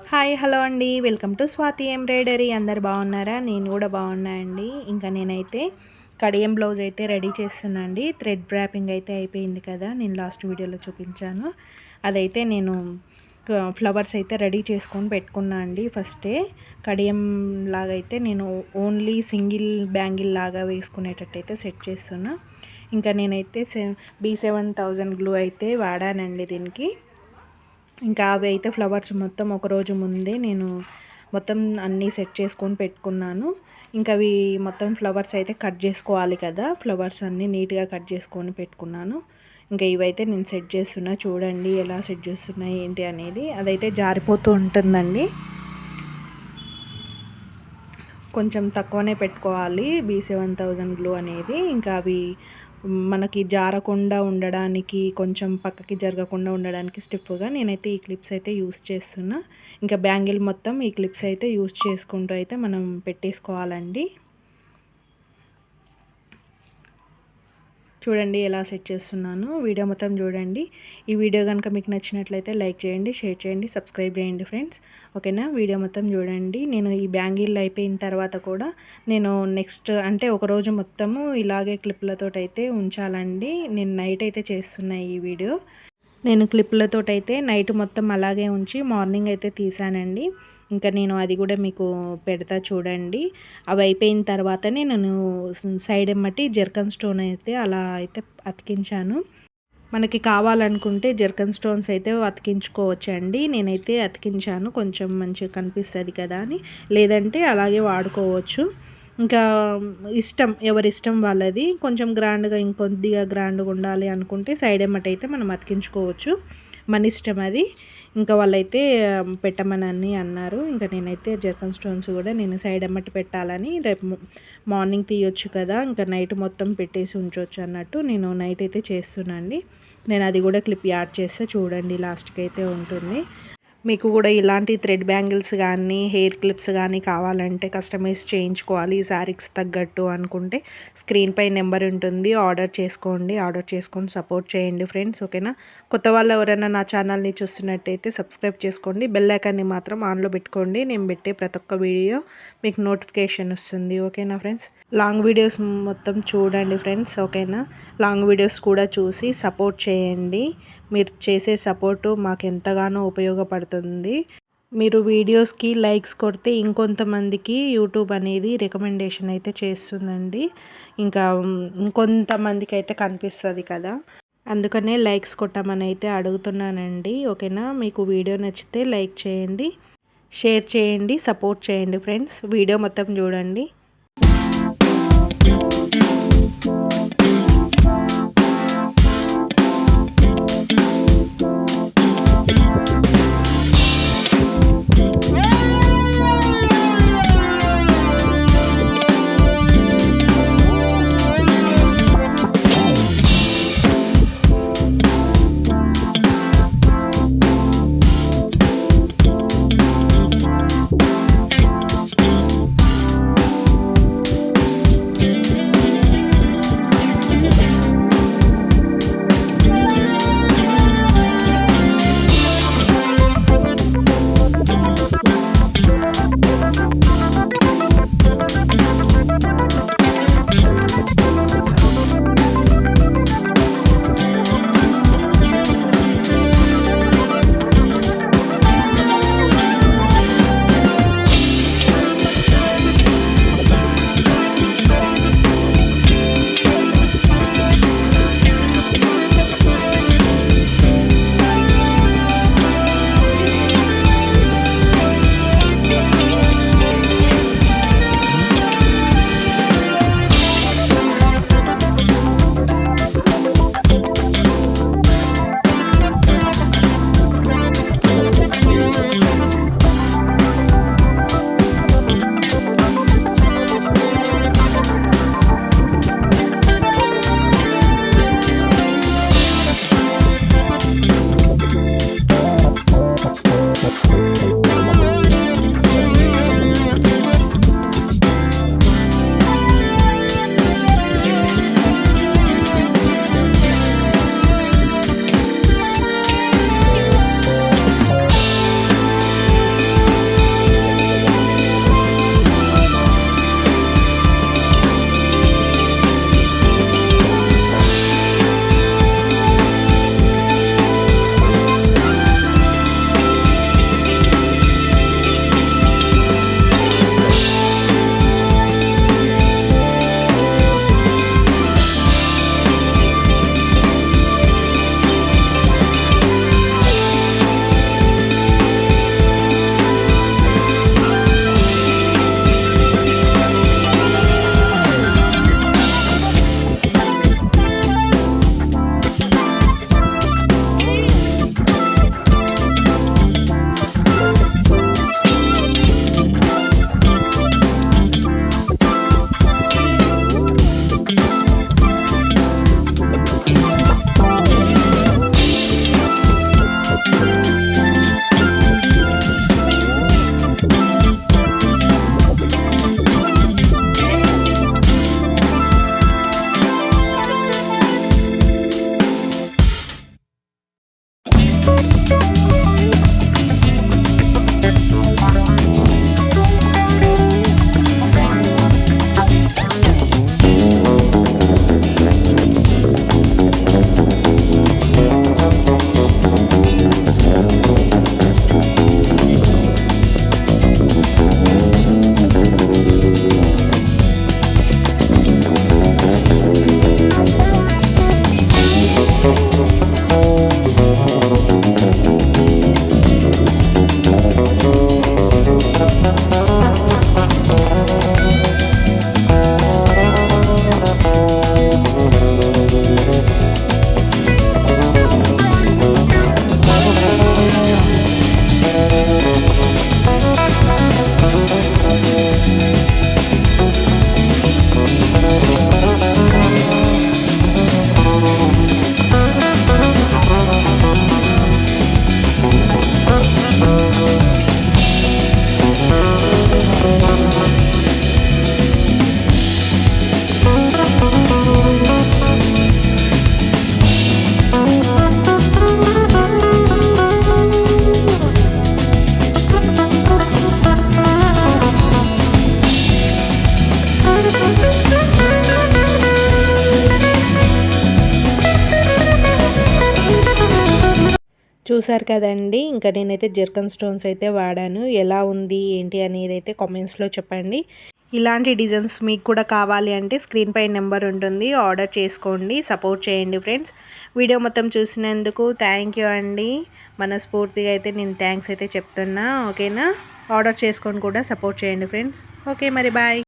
Hi hello అండి. Welcome to Swathi embroidery. అందరు బాగున్నారా? నేను కూడా బాగున్నా అండి. ఇంకా నేనైతే కడియం బ్లౌజ్ అయితే రెడీ చేస్తున్నా అండి. థ్రెడ్ ర్యాపింగ్ అయితే అయిపోయింది కదా, నేను లాస్ట్ వీడియోలో చూపించాను. అదైతే నేను ఫ్లవర్స్ అయితే రెడీ చేసుకొని పెట్టుకున్నా అండి. ఫస్టే కడియం లాగా అయితే నేను ఓన్లీ సింగిల్ బ్యాంగిల్ లాగా వేసుకునేటట్టయితే సెట్ చేస్తున్నా. ఇంకా నేనైతే B7000 గ్లూ అయితే వాడానండి దీనికి. ఇంకా అవి అయితే ఫ్లవర్స్ మొత్తం ఒకరోజు ముందే నేను మొత్తం అన్నీ సెట్ చేసుకొని పెట్టుకున్నాను. ఇంకా అవి మొత్తం ఫ్లవర్స్ అయితే కట్ చేసుకోవాలి కదా, ఫ్లవర్స్ అన్నీ నీట్గా కట్ చేసుకొని పెట్టుకున్నాను. ఇంకా ఇవైతే నేను సెట్ చేస్తున్నా, చూడండి ఎలా సెట్ చేస్తున్నాయి ఏంటి అనేది. అదైతే జారిపోతూ ఉంటుందండి, కొంచెం తక్కువనే పెట్టుకోవాలి B7000 గ్లూ అనేది. ఇంకా అవి మనకి జారకుండా ఉండడానికి, కొంచెం పక్కకి జరగకుండా ఉండడానికి స్టిఫ్గా నేనైతే ఈ క్లిప్స్ అయితే యూస్ చేస్తున్నా. ఇంకా బ్యాంగిల్ మొత్తం ఈ క్లిప్స్ అయితే యూస్ చేసుకుంటూ అయితే మనం పెట్టేసుకోవాలండి. చూడండి ఎలా సెట్ చేస్తున్నాను. వీడియో మొత్తం చూడండి. ఈ వీడియో కనుక మీకు నచ్చినట్లయితే లైక్ చేయండి, షేర్ చేయండి, సబ్స్క్రైబ్ చేయండి ఫ్రెండ్స్. ఓకేనా? వీడియో మొత్తం చూడండి. నేను ఈ బ్యాంగిల్ అయిపోయిన తర్వాత కూడా నేను నెక్స్ట్ అంటే ఒకరోజు మొత్తము ఇలాగే క్లిప్లతో అయితే ఉంచాలండి. నేను నైట్ అయితే చేస్తున్నా ఈ వీడియో. నేను క్లిప్లతో అయితే నైట్ మొత్తం అలాగే ఉంచి మార్నింగ్ అయితే తీసానండి. ఇంకా నేను అది కూడా మీకు పెడతా చూడండి. అవి అయిపోయిన తర్వాతనే నేను సైడ్ ఎమ్మటి జర్కన్ స్టోన్ అయితే అలా అయితే అతికించాను. మనకి కావాలనుకుంటే జర్కన్ స్టోన్స్ అయితే అతికించుకోవచ్చండి. నేనైతే అతికించాను, కొంచెం మంచిగా కనిపిస్తుంది కదా అని. లేదంటే అలాగే వాడుకోవచ్చు. ఇంకా ఇష్టం, ఎవరి ఇష్టం వాళ్ళది. కొంచెం గ్రాండ్గా ఇంకొద్దిగా గ్రాండ్గా ఉండాలి అనుకుంటే సైడ్ ఎమ్మటి అయితే మనం అతికించుకోవచ్చు, మన ఇష్టం అది. ఇంకా వాళ్ళైతే పెట్టమని అన్నారు. ఇంకా నేనైతే జర్కన్ స్టోన్స్ కూడా నేను సైడ్ ఎమ్మటి పెట్టాలని, రేపు మార్నింగ్ తీయొచ్చు కదా, ఇంకా నైట్ మొత్తం పెట్టేసి ఉంచవచ్చు అన్నట్టు నేను నైట్ అయితే చేస్తున్నానండి. నేను అది కూడా క్లిప్ యాడ్ చేస్తే చూడండి, లాస్ట్కి అయితే ఉంటుంది. మీకు కూడా ఇలాంటి థ్రెడ్ బ్యాంగిల్స్ కానీ హెయిర్ క్లిప్స్ కానీ కావాలంటే కస్టమైజ్ చేయించుకోవాలి ఈ శారీకి తగ్గట్టు అనుకుంటే స్క్రీన్ పై నెంబర్ ఉంటుంది, ఆర్డర్ చేసుకోండి. ఆర్డర్ చేసుకొని సపోర్ట్ చేయండి ఫ్రెండ్స్. ఓకేనా? కొత్త వాళ్ళు ఎవరైనా నా ఛానల్ని చూస్తున్నట్టయితే సబ్స్క్రైబ్ చేసుకోండి, బెల్ ఐకాన్ని మాత్రం ఆన్లో పెట్టుకోండి. నేను పెట్టే ప్రతి ఒక్క వీడియో మీకు నోటిఫికేషన్ వస్తుంది. ఓకేనా ఫ్రెండ్స్? లాంగ్ వీడియోస్ మొత్తం చూడండి ఫ్రెండ్స్. ఓకేనా? లాంగ్ వీడియోస్ కూడా చూసి సపోర్ట్ చేయండి. మీరు చేసే సపోర్టు మాకు ఎంతగానో ఉపయోగపడుతుంది. మీరు వీడియోస్కి లైక్స్ కొడితే ఇంకొంతమందికి యూట్యూబ్ అనేది రికమెండేషన్ అయితే చేస్తుందండి. ఇంకా ఇంకొంతమందికి అయితే కనిపిస్తుంది కదా, అందుకనే లైక్స్ కొట్టమని అయితే అడుగుతున్నానండి. ఓకేనా? మీకు వీడియో నచ్చితే లైక్ చేయండి, షేర్ చేయండి, సపోర్ట్ చేయండి ఫ్రెండ్స్. వీడియో మొత్తం చూడండి. చూసారు కదండి, ఇంకా నేనైతే జర్కన్ స్టోన్స్ అయితే వాడాను. ఎలా ఉంది ఏంటి అనేది అయితే కామెంట్స్లో చెప్పండి. ఇలాంటి డిజైన్స్ మీకు కూడా కావాలి అంటే స్క్రీన్ పై నెంబర్ ఉంటుంది, ఆర్డర్ చేసుకోండి. సపోర్ట్ చేయండి ఫ్రెండ్స్. వీడియో మొత్తం చూసినందుకు థ్యాంక్ యూ అండి. మనస్ఫూర్తిగా అయితే నేను థ్యాంక్స్ అయితే చెప్తున్నా. ఓకేనా, ఆర్డర్ చేసుకొని కూడా సపోర్ట్ చేయండి ఫ్రెండ్స్. ఓకే మరి బాయ్.